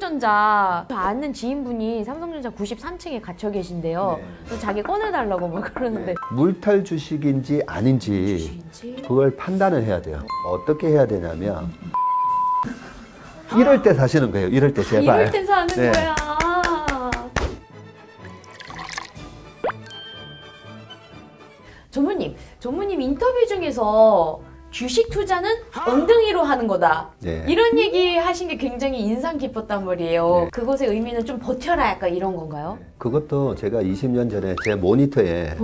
삼성전자 아는 지인분이 삼성전자 93층에 갇혀 계신데요. 그래서 자기 꺼내달라고 막 그러는데 물탈 주식인지 아닌지 그걸 판단을 해야 돼요. 어떻게 해야 되냐면 이럴 때 사시는 거예요. 이럴 때 제발. 이럴 때 사는 거야. 전무님 인터뷰 중에서 주식 투자는 엉덩이로 하는 거다. 이런 얘기 하신 게 굉장히 인상 깊었단 말이에요. 그것의 의미는 좀 버텨라 약간 이런 건가요? 그것도 제가 20년 전에 제 모니터에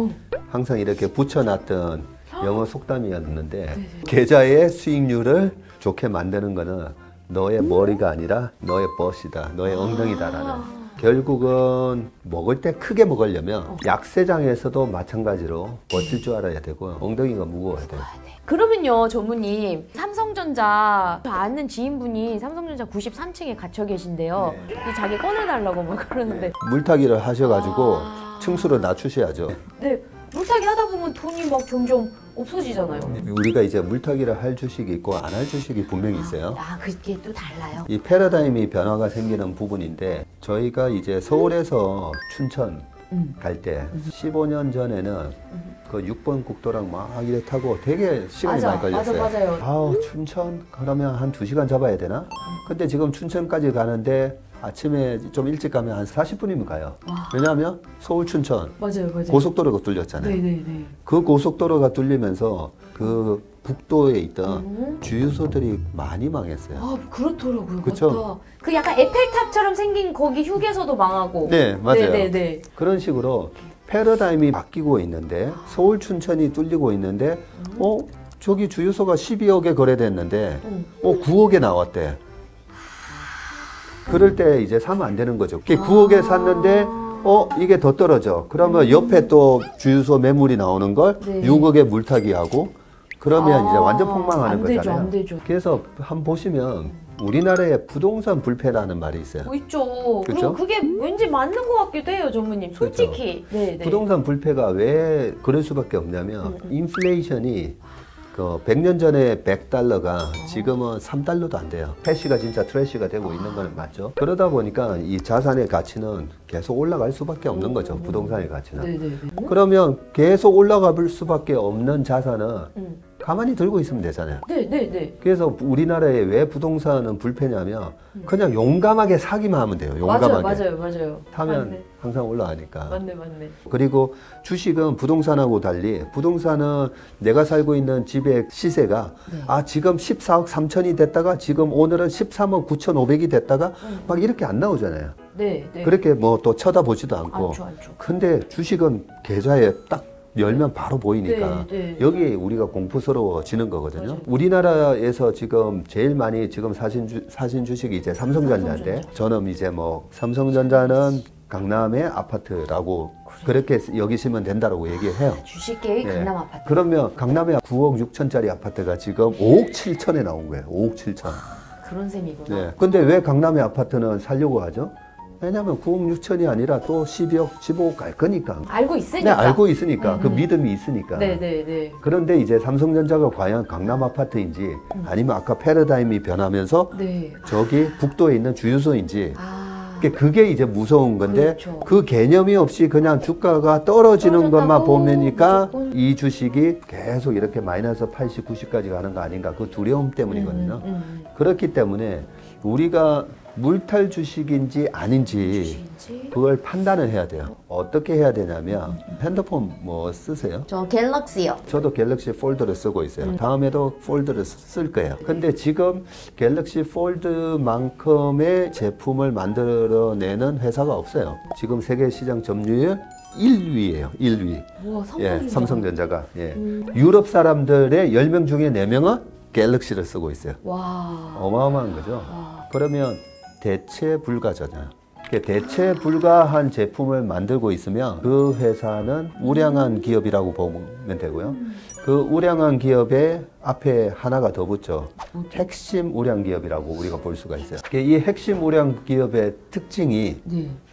항상 이렇게 붙여놨던 영어 속담이었는데 계좌의 수익률을 좋게 만드는 거는 너의 머리가 아니라 너의 벗이다. 너의 엉덩이다라는. 결국은 먹을 때 크게 먹으려면 약세장에서도 마찬가지로 버틸 줄 알아야 되고 엉덩이가 무거워야 돼요. 그러면요 전무님 삼성전자 아는 지인분이 삼성전자 93층에 갇혀 계신데요. 그래서 자기 꺼내달라고 막 그러는데 물타기를 하셔가지고 층수를 낮추셔야죠. 네, 물타기 하다 보면 돈이 막 점점 없어지잖아요. 우리가 이제 물타기를 할 주식이 있고 안 할 주식이 분명히 있어요. 그게 또 달라요? 이 패러다임이 변화가 생기는 부분인데 저희가 이제 서울에서 춘천 갈 때 15년 전에는 그 6번 국도랑 막 이래 타고 되게 시간이 많이 걸렸어요. 맞아요. 아우 춘천 그러면 한 2시간 잡아야 되나? 근데 지금 춘천까지 가는데 아침에 좀 일찍 가면 한 40분이면 가요. 왜냐하면 서울 춘천 맞아요. 고속도로가 뚫렸잖아요. 네네네. 그 고속도로가 뚫리면서 그 국도에 있던 주유소들이 많이 망했어요. 그렇더라고요. 그쵸? 맞다. 그 약간 에펠탑처럼 생긴 거기 휴게소도 망하고. 네, 맞아요. 네네네. 그런 식으로 패러다임이 바뀌고 있는데 서울 춘천이 뚫리고 있는데 저기 주유소가 12억에 거래됐는데 9억에 나왔대. 그럴 때 이제 사면 안 되는 거죠. 9억에 샀는데 이게 더 떨어져. 그러면 옆에 또 주유소 매물이 나오는 걸 6억에 물타기 하고 그러면 이제 완전 폭망하는 거잖아요. 안 되죠. 그래서 한번 보시면 우리나라에 부동산 불패라는 말이 있어요. 있죠. 그렇죠? 그리고 그게 왠지 맞는 것 같기도 해요, 전무님. 솔직히. 그렇죠. 부동산 불패가 왜 그럴 수밖에 없냐면 인플레이션이 그 100년 전에 100달러가 지금은 3달러도 안 돼요. 패시가 진짜 트래시가 되고 있는 건 맞죠. 그러다 보니까 이 자산의 가치는 계속 올라갈 수밖에 없는 거죠. 부동산의 가치는. 그러면 계속 올라갈 수밖에 없는 자산은 가만히 들고 있으면 되잖아요. 그래서 우리나라에 왜 부동산은 불패냐면 그냥 용감하게 사기만 하면 돼요. 용감하게. 맞아요. 사면 항상 올라가니까. 맞네. 그리고 주식은 부동산하고 달리 부동산은 내가 살고 있는 집의 시세가 지금 14억 3천이 됐다가 지금 오늘은 13억 9천5백이 됐다가 막 이렇게 안 나오잖아요. 그렇게 뭐 또 쳐다보지도 않고. 않죠. 근데 주식은 계좌에 딱 열면 바로 보이니까 여기 우리가 공포스러워지는 거거든요. 우리나라에서 지금 제일 많이 지금 사신 주식이 이제 삼성전자인데 저는 이제 뭐 삼성전자는 강남의 아파트라고 그렇게 여기시면 된다고 얘기해요. 주식계의 강남 아파트. 그러면 강남에 9억 6천짜리 아파트가 지금 5억 7천에 나온 거예요. 5억 7천. 그런 셈이구나. 근데 왜 강남의 아파트는 살려고 하죠? 왜냐면 9억 6천이 아니라 또 12억, 15억 갈 거니까. 알고 있으니까. 네, 알고 있으니까. 그 믿음이 있으니까. 그런데 이제 삼성전자가 과연 강남 아파트인지 아니면 아까 패러다임이 변하면서 저기 북도에 있는 주유소인지 그게 이제 무서운 건데 그 개념이 없이 그냥 주가가 떨어지는 것만 보면니까 이 주식이 계속 이렇게 마이너스 80, 90까지 가는 거 아닌가 그 두려움 때문이거든요. 그렇기 때문에 우리가 물탈 주식인지 아닌지 그걸 판단을 해야 돼요. 어떻게 해야 되냐면 핸드폰 뭐 쓰세요? 저 갤럭시요. 저도 갤럭시 폴드를 쓰고 있어요. 다음에도 폴드를 쓸 거예요. 근데 지금 갤럭시 폴드만큼의 제품을 만들어내는 회사가 없어요. 지금 세계 시장 점유율 1위예요. 1위. 와, 삼성전자가. 유럽 사람들의 10명 중에 4명은 갤럭시를 쓰고 있어요. 와. 어마어마한 거죠. 그러면 대체 불가잖아요. 대체 불가한 제품을 만들고 있으면 그 회사는 우량한 기업이라고 보면 되고요. 그 우량한 기업의 앞에 하나가 더 붙죠. 핵심 우량 기업이라고 우리가 볼 수가 있어요. 이 핵심 우량 기업의 특징이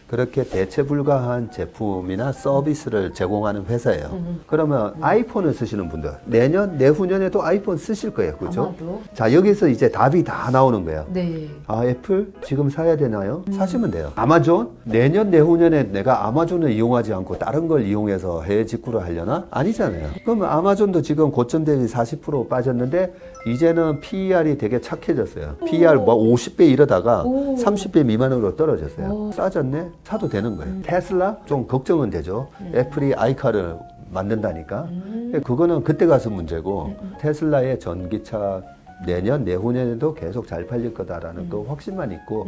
그렇게 대체 불가한 제품이나 서비스를 제공하는 회사예요. 그러면 아이폰을 쓰시는 분들 내년, 내후년에도 아이폰 쓰실 거예요. 그렇죠? 자, 여기서 이제 답이 다 나오는 거예요. 네. 아, 애플 지금 사야 되나요? 사시면 돼요. 아마존? 내년, 내후년에 내가 아마존을 이용하지 않고 다른 걸 이용해서 해외 직구를 하려나? 아니잖아요. 그러면 아마존도 지금 고점 대비 40% 빠졌는데 이제는 PER이 되게 착해졌어요. PER 뭐 50배 이러다가 30배 미만으로 떨어졌어요. 싸졌네? 사도 되는 거예요. 테슬라? 좀 걱정은 되죠. 애플이 아이카를 만든다니까. 그거는 그때 가서 문제고 테슬라의 전기차 내년, 내후년에도 계속 잘 팔릴 거다라는 그 확신만 있고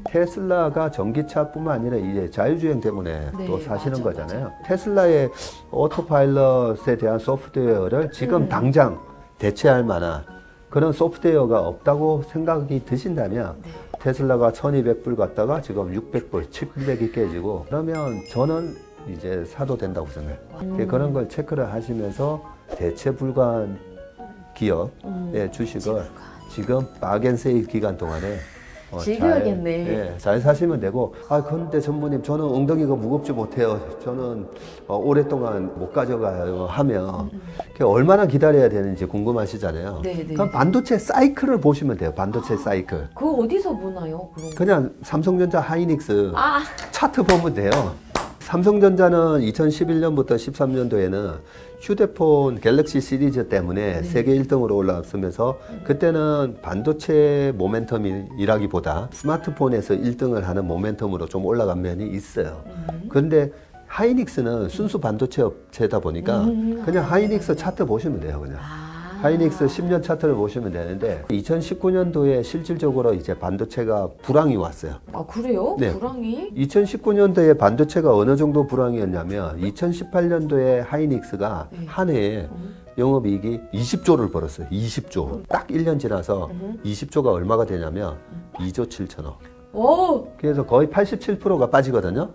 테슬라가 전기차뿐만 아니라 이제 자율주행 때문에 네, 또 사시는 거잖아요. 테슬라의 오토파일럿에 대한 소프트웨어를 지금 당장 대체할 만한 그런 소프트웨어가 없다고 생각이 드신다면 네. 테슬라가 1200불 갔다가 지금 600불, 700이 깨지고 그러면 저는 이제 사도 된다고 생각해요. 그런 걸 체크를 하시면서 대체 불가한 기업의 주식을 지금 박앤세일 기간 동안에 즐겨야겠네. 잘 사시면 되고 아 근데 전무님 저는 엉덩이가 무겁지 못해요. 저는 오랫동안 못 가져가요 하면 얼마나 기다려야 되는지 궁금하시잖아요. 네네. 그럼 반도체 사이클을 보시면 돼요. 반도체 사이클. 그거 어디서 보나요? 그냥 삼성전자 하이닉스 차트 보면 돼요. 삼성전자는 2011년부터 13년도에는 휴대폰 갤럭시 시리즈 때문에 세계 1등으로 올라왔으면서 그때는 반도체 모멘텀이라기보다 스마트폰에서 1등을 하는 모멘텀으로 좀 올라간 면이 있어요. 그런데 하이닉스는 순수 반도체 업체다 보니까 그냥 하이닉스 차트 보시면 돼요. 그냥. 하이닉스 10년 차트를 보시면 되는데 2019년도에 실질적으로 이제 반도체가 불황이 왔어요. 아 그래요? 네. 불황이? 2019년도에 반도체가 어느 정도 불황이었냐면 2018년도에 하이닉스가 한 해에 영업이익이 20조를 벌었어요. 20조. 딱 1년 지나서 20조가 얼마가 되냐면 2조 7천억. 오. 그래서 거의 87%가 빠지거든요.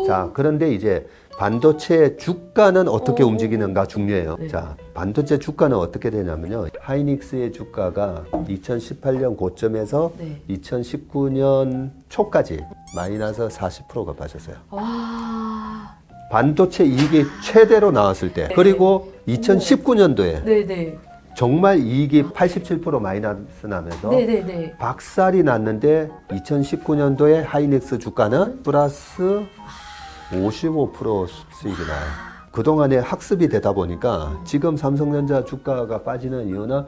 자, 그런데 이제 반도체 주가는 어떻게 움직이는가 중요해요. 네. 자, 반도체 주가는 어떻게 되냐면요. 하이닉스의 주가가 2018년 고점에서 2019년 초까지 마이너스 40%가 빠졌어요. 와. 반도체 이익이 최대로 나왔을 때. 그리고 2019년도에 정말 이익이 87% 마이너스 나면서 박살이 났는데 2019년도에 하이닉스 주가는 플러스 55% 수익이 나요. 그동안에 학습이 되다 보니까 지금 삼성전자 주가가 빠지는 이유는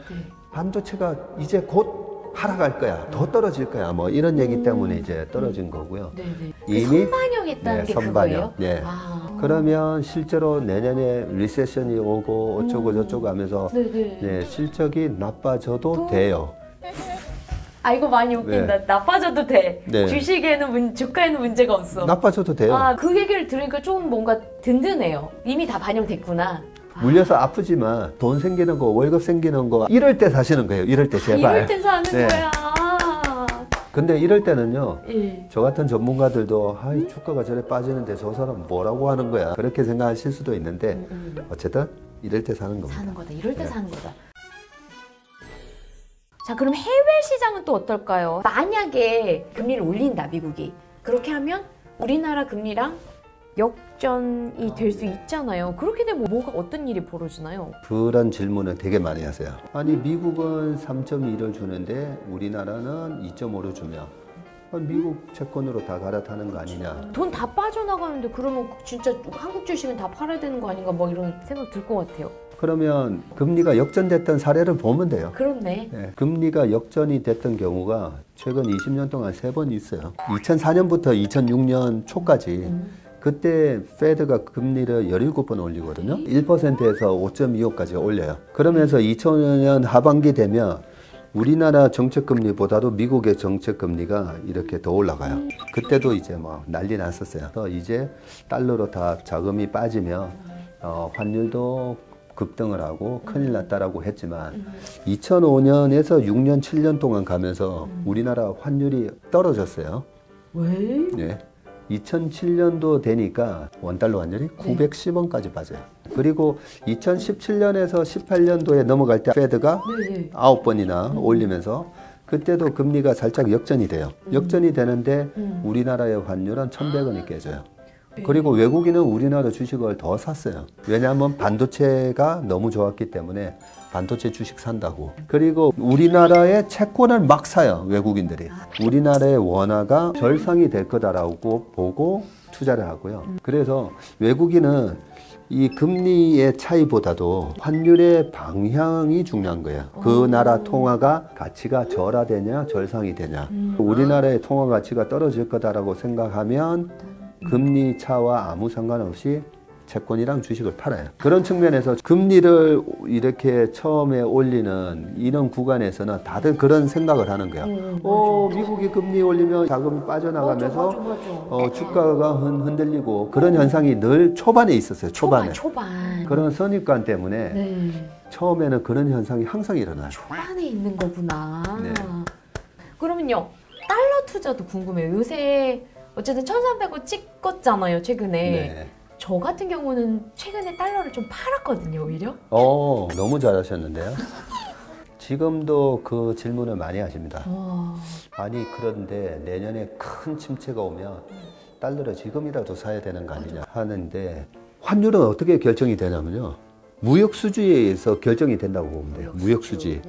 반도체가 이제 곧 하락할 거야. 더 떨어질 거야. 뭐 이런 얘기 때문에 이제 떨어진 거고요. 이미 선반영했다는 게 그거예요? 네. 그러면 실제로 내년에 리세션이 오고 어쩌고 저쩌고 하면서 네, 실적이 나빠져도 돼요. 아 이거 많이 웃긴다. 네. 나빠져도 돼. 네. 주식에는 주가에는 문제가 없어. 나빠져도 돼요. 아, 그 얘기를 들으니까 조금 뭔가 든든해요. 이미 다 반영됐구나. 물려서 아프지만 돈 생기는 거, 월급 생기는 거 이럴 때 사시는 거예요. 이럴 때 제발. 이럴 때 사는 거야. 근데 이럴 때는요. 저 같은 전문가들도 아이 주가가 저래 빠지는데 저 사람 뭐라고 하는 거야. 그렇게 생각하실 수도 있는데 어쨌든 이럴 때 사는 겁니다. 사는 거다. 이럴 때 사는 거다. 자, 그럼 해외 시장은 또 어떨까요? 만약에 금리를 올린다, 미국이. 그렇게 하면 우리나라 금리랑 역전이 될 수 있잖아요. 그렇게 되면 뭐가 어떤 일이 벌어지나요? 그런 질문을 되게 많이 하세요. 아니 미국은 3.2를 주는데 우리나라는 2.5를 주면 미국 채권으로 다 갈아타는 거 아니냐. 돈 다 빠져나가는데 그러면 진짜 한국 주식은 다 팔아야 되는 거 아닌가 뭐 이런 생각 들 것 같아요. 그러면 금리가 역전됐던 사례를 보면 돼요. 그렇네. 네, 금리가 역전이 됐던 경우가 최근 20년 동안 3번 있어요. 2004년부터 2006년 초까지 그때 페드가 금리를 17번 올리거든요. 1%에서 5.25까지 올려요. 그러면서 2005년 하반기 되면 우리나라 정책금리보다도 미국의 정책금리가 이렇게 더 올라가요. 그때도 이제 뭐 난리 났었어요. 그래서 이제 달러로 다 자금이 빠지면 환율도 급등을 하고 큰일 났다라고 했지만 2005년에서 6년, 7년 동안 가면서 우리나라 환율이 떨어졌어요. 왜? 네. 2007년도 되니까 원달러 환율이 910원까지 빠져요. 그리고 2017년에서 18년도에 넘어갈 때 페드가 9번이나 올리면서 그때도 금리가 살짝 역전이 돼요. 역전이 되는데 우리나라의 환율은 1,100원이 깨져요. 그리고 외국인은 우리나라 주식을 더 샀어요. 왜냐하면 반도체가 너무 좋았기 때문에 반도체 주식 산다고. 그리고 우리나라의 채권을 막 사요, 외국인들이. 우리나라의 원화가 절상이 될 거다라고 보고 투자를 하고요. 그래서 외국인은 이 금리의 차이보다도 환율의 방향이 중요한 거예요. 그 나라 통화가 가치가 절하되냐 절상이 되냐. 우리나라의 통화 가치가 떨어질 거다라고 생각하면 금리 차와 아무 상관없이 채권이랑 주식을 팔아요. 그런 측면에서 금리를 이렇게 처음에 올리는 이런 구간에서는 다들 그런 생각을 하는 거예요. 미국이 금리 올리면 자금이 빠져나가면서 맞아. 주가가 흔들리고 그런 현상이 늘 초반에 있었어요. 초반에. 초반. 그런 선입관 때문에 처음에는 그런 현상이 항상 일어나요. 초반에 있는 거구나. 네. 그러면요, 달러 투자도 궁금해요. 요새 어쨌든 1,300원 찍었잖아요, 최근에. 네. 저 같은 경우는 최근에 달러를 좀 팔았거든요, 오히려. 너무 잘하셨는데요. 지금도 그 질문을 많이 하십니다. 아니, 그런데 내년에 큰 침체가 오면 달러를 지금이라도 사야 되는 거 아니냐 하는데, 환율은 어떻게 결정이 되냐면요. 무역수지에 의해서 결정이 된다고 보면 돼요. 무역수지.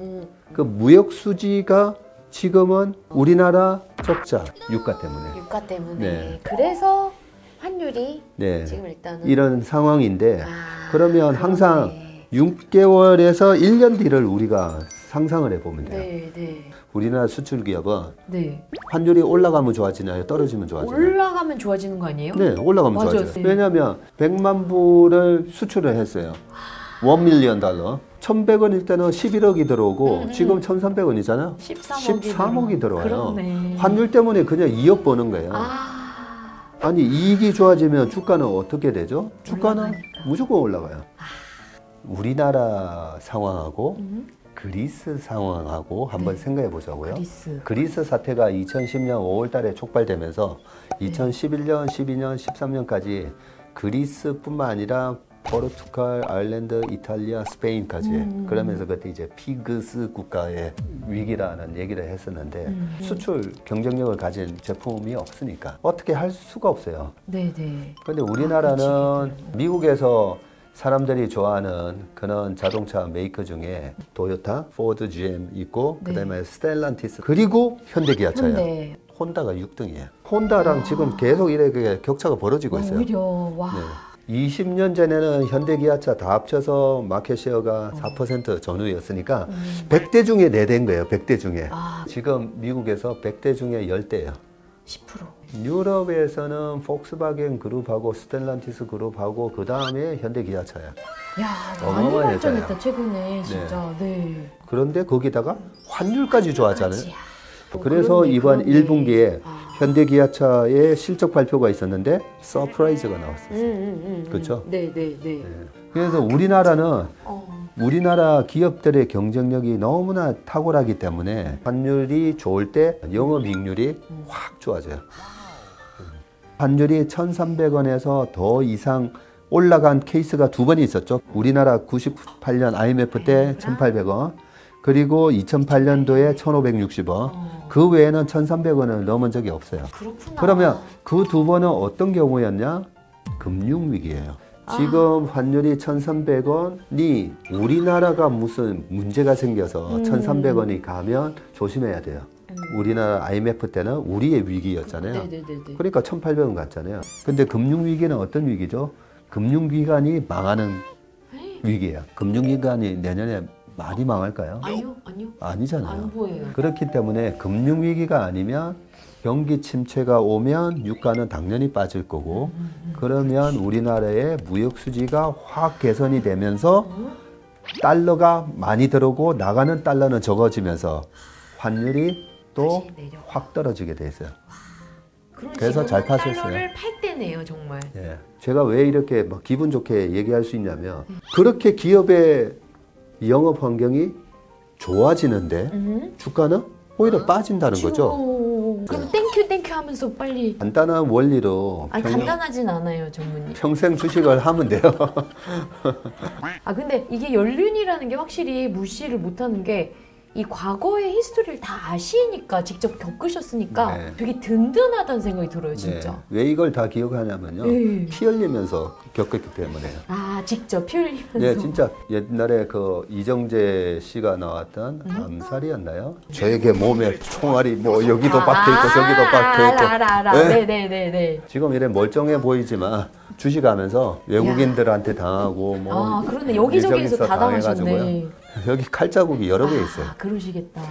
그 무역수지가 지금은 우리나라 적자, 유가 때문에. 유가 때문에. 네. 그래서 환율이 네. 지금 일단은 이런 상황인데, 그러면 항상 6개월에서 1년 뒤를 우리가 상상을 해보면 돼요. 네. 우리나라 수출 기업은 환율이 올라가면 좋아지나요? 떨어지면 좋아지나요? 올라가면 좋아지는 거 아니에요? 네, 올라가면 맞아요. 좋아져요. 왜냐하면 100만 불을 수출을 했어요. 1밀리언 달러. 1,100원일 때는 11억이 들어오고 지금 1,300원이잖아요. 13억이 들어와요. 그러네. 환율 때문에 그냥 2억 버는 거예요. 아니, 이익이 좋아지면 주가는 어떻게 되죠? 주가는 올라가니까. 무조건 올라가요. 우리나라 상황하고 그리스 상황하고 한번 생각해 보자고요. 그리스 사태가 2010년 5월 달에 촉발되면서 2011년, 12년, 13년까지 그리스뿐만 아니라 포르투갈, 아일랜드, 이탈리아, 스페인까지 그러면서 그때 이제 피그스 국가의 위기라는 얘기를 했었는데 수출 경쟁력을 가진 제품이 없으니까 어떻게 할 수가 없어요. 그런데 우리나라는 미국에서 사람들이 좋아하는 그런 자동차 메이커 중에 도요타, 포드, GM 있고 그다음에 스텔란티스 그리고 현대기아차예요. 혼다가 6등이에요. 혼다랑 지금 계속 이렇게 격차가 벌어지고 있어요. 오히려 와. 20년 전에는 현대기아차 다 합쳐서 마켓 쉐어가 4% 전후였으니까 100대 중에 4대인 거예요. 100대 중에. 지금 미국에서 100대 중에 10대예요. 10%. 유럽에서는 폭스바겐 그룹하고 스텔란티스 그룹하고 그 다음에 현대기아차야. 야, 많이 발전했다 최근에 진짜. 그런데 거기다가 환율까지 좋아하잖아요. 그래서 이번 1분기에 현대기아차의 실적 발표가 있었는데 서프라이즈가 나왔어요. 그렇죠? 그래서 우리나라는 우리나라 기업들의 경쟁력이 너무나 탁월하기 때문에 환율이 좋을 때 영업이익률이 확 좋아져요. 환율이 1,300원에서 더 이상 올라간 케이스가 2번이 있었죠. 우리나라 98년 IMF 때 1,800원, 그리고 2008년도에 1,560원, 그 외에는 1,300원을 넘은 적이 없어요. 그렇구나. 그러면 그 2번은 어떤 경우였냐? 금융위기예요. 지금 환율이 1,300원이 우리나라가 무슨 문제가 생겨서 1,300원이 가면 조심해야 돼요. 우리나라 IMF 때는 우리의 위기였잖아요. 그러니까 1,800원 갔잖아요. 근데 금융위기는 어떤 위기죠? 금융기관이 망하는 위기예요. 금융기관이 내년에 많이 망할까요? 아니요. 아니잖아요. 안 보여요. 그렇기 때문에 금융위기가 아니면 경기 침체가 오면 유가는 당연히 빠질 거고 그러면 우리나라의 무역수지가 확 개선이 되면서 달러가 많이 들어오고 나가는 달러는 적어지면서 환율이 또 확 떨어지게 돼 있어요. 그래서 잘 파셨어요. 달러를 팔 때네요, 정말. 예. 제가 왜 이렇게 막 기분 좋게 얘기할 수 있냐면 그렇게 기업의 영업 환경이 좋아지는데 주가는 오히려 빠진다는 거죠. 그럼 땡큐 하면서 빨리. 간단한 원리로. 간단하진 않아요, 전문님. 평생 주식을 하면 돼요. 근데 이게 연륜이라는 게 확실히 무시를 못하는 게 이 과거의 히스토리를 다 아시니까 직접 겪으셨으니까 네. 되게 든든하다는 생각이 들어요, 진짜. 네. 왜 이걸 다 기억하냐면요. 네. 피 흘리면서 겪었기 때문에. 아, 직접 피 흘리면서. 네, 진짜 옛날에 그 이정재 씨가 나왔던 암살이었나요? 저에게 몸에 총알이 뭐 여기도 박혀 있고 저기도 박혀 있고. 알아. 네? 네. 지금 이래 멀쩡해 보이지만 주식하면서 외국인들한테 당하고 뭐 그런데 여기저기에서 다 당하셨네. 여기 칼자국이 여러 개 있어요. 그러시겠다.